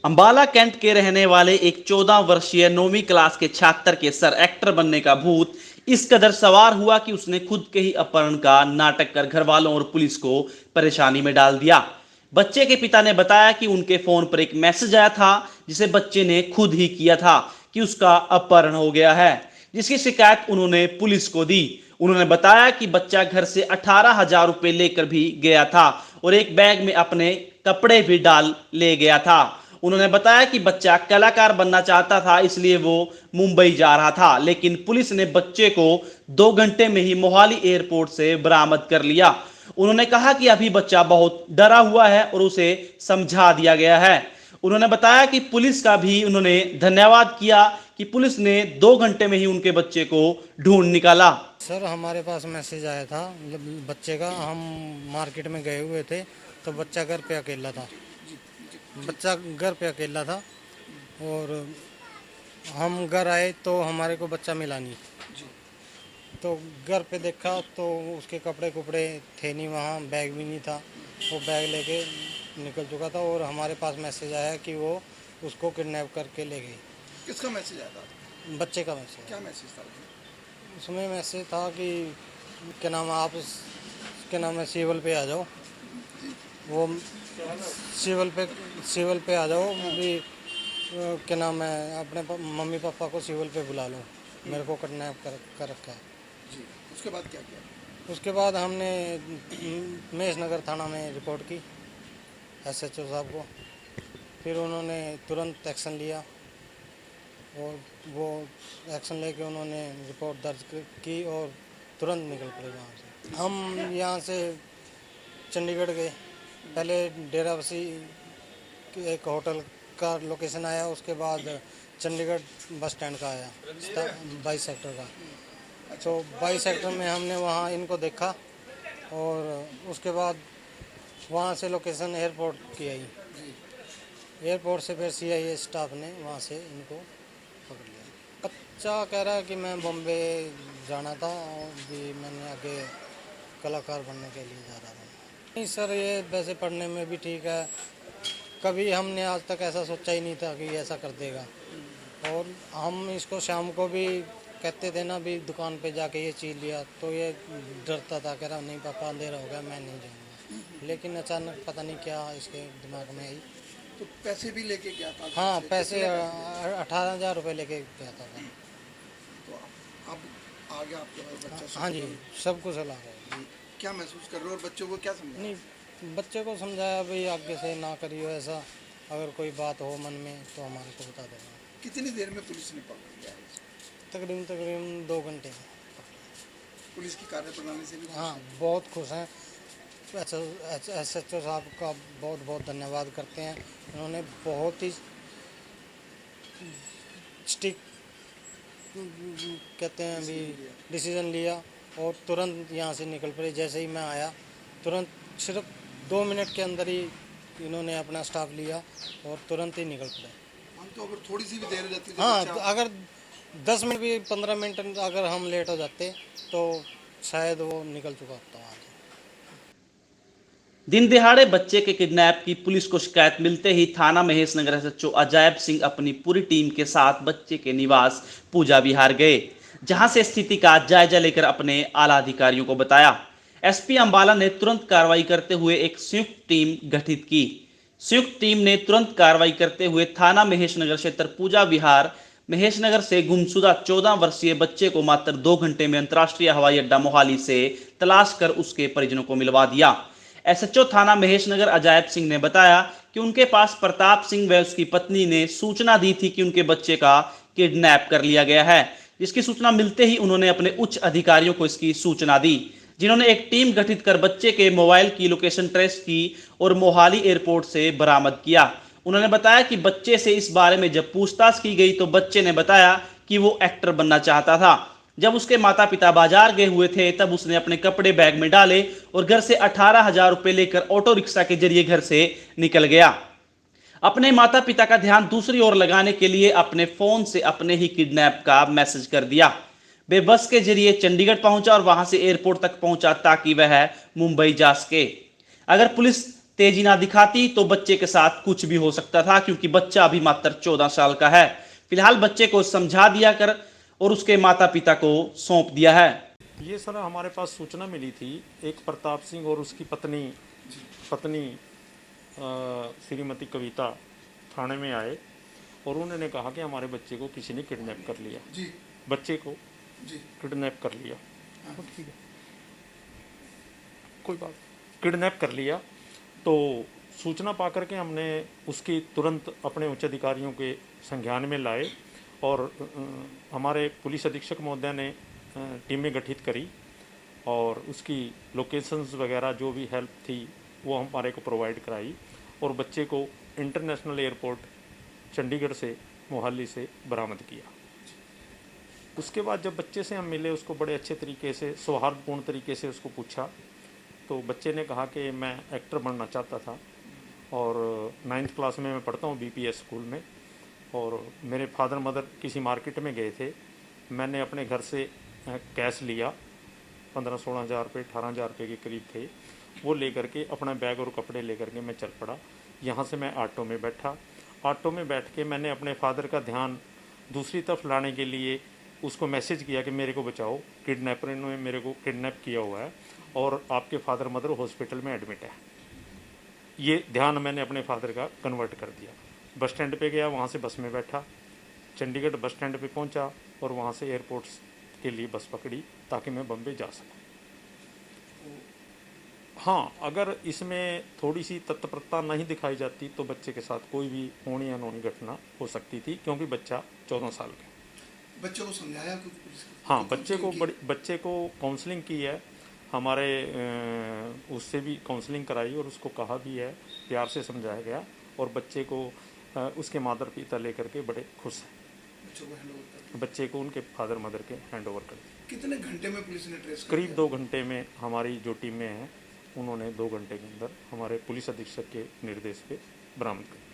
Ambala cantt के रहने वाले एक 14 वर्षीय 9वीं क्लास के छात्र के सर एक्टर बनने का भूत इस कदर सवार हुआ कि उसने खुद के ही अपहरण का नाटक कर घर वालों और पुलिस को परेशानी में डाल दिया। बच्चे के पिता ने बताया कि उनके फोन पर एक मैसेज आया था जिसे बच्चे ने खुद ही किया था कि उसका अपहरण हो गया है, जिसकी शिकायत उन्होंने पुलिस को दी। उन्होंने बताया कि बच्चा घर से 18,000 रुपए लेकर भी गया था और एक बैग में अपने कपड़े भी डाल ले गया था। उन्होंने बताया कि बच्चा कलाकार बनना चाहता था, इसलिए वो मुंबई जा रहा था, लेकिन पुलिस ने बच्चे को 2 घंटे में ही मोहाली एयरपोर्ट से बरामद कर लिया। उन्होंने कहा कि अभी बच्चा बहुत डरा हुआ है और उसे समझा दिया गया है। उन्होंने बताया कि पुलिस का भी उन्होंने धन्यवाद किया कि पुलिस ने 2 घंटे में ही उनके बच्चे को ढूंढ निकाला। सर हमारे पास मैसेज आया था बच्चे का। हम मार्केट में गए हुए थे तो बच्चा घर पे अकेला था। और हम घर आए तो हमारे को बच्चा मिला नहीं। तो घर पे देखा तो उसके कपड़े कुपड़े थे नहीं, वहाँ बैग भी नहीं था। वो बैग लेके निकल चुका था और हमारे पास मैसेज आया कि वो उसको किडनैप करके ले गए। किसका मैसेज आया था? बच्चे का मैसेज। क्या मैसेज था? उसमें मैसेज था कि क्या नाम है, आप क्या नाम है, सिविल पे आ जाओ। वो सिविल पे आ जाओ भी, क्या नाम है, अपने मम्मी पापा को सिविल पे बुला लो, मेरे को किडनैप कर रखा है। जी, उसके बाद क्या किया? उसके बाद हमने महेश नगर थाना में रिपोर्ट की SHO साहब को। फिर उन्होंने तुरंत एक्शन लिया और वो एक्शन लेके उन्होंने रिपोर्ट दर्ज की और तुरंत निकल पड़े वहाँ से। हम यहाँ से चंडीगढ़ गए। पहले डेराबस्सी एक होटल का लोकेशन आया, उसके बाद चंडीगढ़ बस स्टैंड का आया 22 सेक्टर का। तो 22 सेक्टर में हमने वहाँ इनको देखा और उसके बाद वहाँ से लोकेशन एयरपोर्ट की आई। एयरपोर्ट से फिर CIA स्टाफ ने वहाँ से इनको पकड़ लिया। बच्चा कह रहा है कि मैं बॉम्बे जाना था और भी मैंने आगे कलाकार बनने के लिए जा रहा था। नहीं सर, ये वैसे पढ़ने में भी ठीक है। कभी हमने आज तक ऐसा सोचा ही नहीं था कि ऐसा कर देगा। और हम इसको शाम को भी कहते थे ना भी दुकान पे जाके ये चीज़ लिया, तो ये डरता था, कह रहा नहीं पापा अंधेरा हो गया मैं नहीं जाऊँगा। लेकिन अचानक पता नहीं क्या इसके दिमाग में आई। तो पैसे भी लेके गया था? हाँ, पैसे 18,000 रुपये लेके गया था। तो अब आ गया आपके पास बच्चा? हाँ जी, सब कुछ अलग है। जी, क्या महसूस कर रहे हो और बच्चों को क्या समझा? नहीं, बच्चे को समझाया भाई आगे से ना करियो ऐसा, अगर कोई बात हो मन में तो हमारे को बता देना। कितनी देर में पुलिस ने पकड़ लिया? तकरीबन 2 घंटे में। पुलिस की कार्यप्रणाली से भी खुश हाँ, हैं? बहुत खुश हैं। SHO साहब का बहुत बहुत धन्यवाद करते हैं। उन्होंने बहुत ही स्टिक कहते हैं अभी डिसीजन लिया और तुरंत यहाँ से निकल पड़े। जैसे ही मैं आया तुरंत सिर्फ 2 मिनट के अंदर ही इन्होंने अपना स्टाफ लिया और तुरंत ही निकल पड़े। हम तो अगर थोड़ी सी भी देर हो जाती तो हाँ, बच्चा... अगर 10 मिनट भी 15 मिनट अगर हम लेट हो जाते तो शायद वो निकल चुका होता वहाँ से। दिन दिहाड़े बच्चे के किडनैप की पुलिस को शिकायत मिलते ही थाना महेश नगर SHO अजैब सिंह अपनी पूरी टीम के साथ बच्चे के निवास पूजा विहार गए, जहां से स्थिति का जायजा लेकर अपने आला अधिकारियों को बताया। SP अंबाला ने तुरंत कार्रवाई करते हुए एक संयुक्त टीम गठित की। संयुक्त टीम ने तुरंत कार्रवाई करते हुए थाना महेश नगर क्षेत्र पूजा विहार महेश नगर से गुमशुदा 14 वर्षीय बच्चे को मात्र 2 घंटे में अंतर्राष्ट्रीय हवाई अड्डा मोहाली से तलाश कर उसके परिजनों को मिलवा दिया। SHO थाना महेश नगर अजैब सिंह ने बताया कि उनके पास प्रताप सिंह व उसकी पत्नी ने सूचना दी थी कि उनके बच्चे का किडनैप कर लिया गया है, जिसकी सूचना मिलते ही उन्होंने अपने उच्च अधिकारियों को इसकी सूचना दी, जिन्होंने एक टीम गठित कर बच्चे के मोबाइल की लोकेशन ट्रेस की और मोहाली एयरपोर्ट से बरामद किया। उन्होंने बताया कि बच्चे से इस बारे में जब पूछताछ की गई तो बच्चे ने बताया कि वो एक्टर बनना चाहता था। जब उसके माता पिता बाजार गए हुए थे तब उसने अपने कपड़े बैग में डाले और घर से 18,000 रुपए लेकर ऑटो रिक्शा के जरिए घर से निकल गया। अपने माता पिता का ध्यान दूसरी ओर लगाने के लिए अपने फोन से अपने ही किडनैप का मैसेज कर दिया। वे बस के जरिए चंडीगढ़ पहुंचा और वहां से एयरपोर्ट तक पहुंचा ताकि वह मुंबई जा सके। अगर पुलिस तेजी ना दिखाती तो बच्चे के साथ कुछ भी हो सकता था, क्योंकि बच्चा अभी मात्र 14 साल का है। फिलहाल बच्चे को समझा दिया कर और उसके माता पिता को सौंप दिया है। ये सर हमारे पास सूचना मिली थी, एक प्रताप सिंह और उसकी पत्नी पत्नी श्रीमती कविता थाने में आए और उन्होंने कहा कि हमारे बच्चे को किसी ने किडनैप कर लिया। जी बच्चे को जी किडनैप कर लिया। तो ठीक है, कोई बात, किडनैप कर लिया। तो सूचना पाकर के हमने उसकी तुरंत अपने उच्च अधिकारियों के संज्ञान में लाए और हमारे पुलिस अधीक्षक महोदय ने टीमें गठित करी और उसकी लोकेशंस वगैरह जो भी हेल्प थी वो हमारे को प्रोवाइड कराई और बच्चे को इंटरनेशनल एयरपोर्ट चंडीगढ़ से मोहाली से बरामद किया। उसके बाद जब बच्चे से हम मिले, उसको बड़े अच्छे तरीके से, सौहार्दपूर्ण तरीके से उसको पूछा, तो बच्चे ने कहा कि मैं एक्टर बनना चाहता था और 9th क्लास में मैं पढ़ता हूँ बीपीएस स्कूल में, और मेरे फादर मदर किसी मार्केट में गए थे। मैंने अपने घर से कैश लिया, 15-16 हज़ार रुपये, 18 हज़ार रुपये के करीब थे। वो लेकर के अपना बैग और कपड़े लेकर के मैं चल पड़ा। यहाँ से मैं ऑटो में बैठा। ऑटो में बैठ के मैंने अपने फादर का ध्यान दूसरी तरफ लाने के लिए उसको मैसेज किया कि मेरे को बचाओ, किडनैपर ने मेरे को किडनैप किया हुआ है और आपके फादर मदर हॉस्पिटल में एडमिट है। ये ध्यान मैंने अपने फादर का कन्वर्ट कर दिया। बस स्टैंड पे गया, वहाँ से बस में बैठा, चंडीगढ़ बस स्टैंड पे पहुँचा और वहाँ से एयरपोर्ट के लिए बस पकड़ी ताकि मैं बम्बई जा सकूँ। हाँ, अगर इसमें थोड़ी सी तत्परता नहीं दिखाई जाती तो बच्चे के साथ कोई भी होनी अनहोनी घटना हो सकती थी, क्योंकि बच्चा 14 साल का। बच्चों को समझाया कुछ पुलिस को? हाँ, बच्चे को काउंसलिंग की है, हमारे उससे भी काउंसलिंग कराई और उसको कहा भी है, प्यार से समझाया गया और बच्चे को उसके माता पिता लेकर के बड़े खुश हैं। बच्चों को हैंड ओवर कर बच्चे को उनके फादर मदर के हैंड ओवर कर दिया। कितने घंटे में पुलिस ने ट्रेस कर करीब लिया? 2 घंटे में हमारी जो टीमें हैं उन्होंने 2 घंटे के अंदर हमारे पुलिस अधीक्षक के निर्देश पे बरामद कर दिया।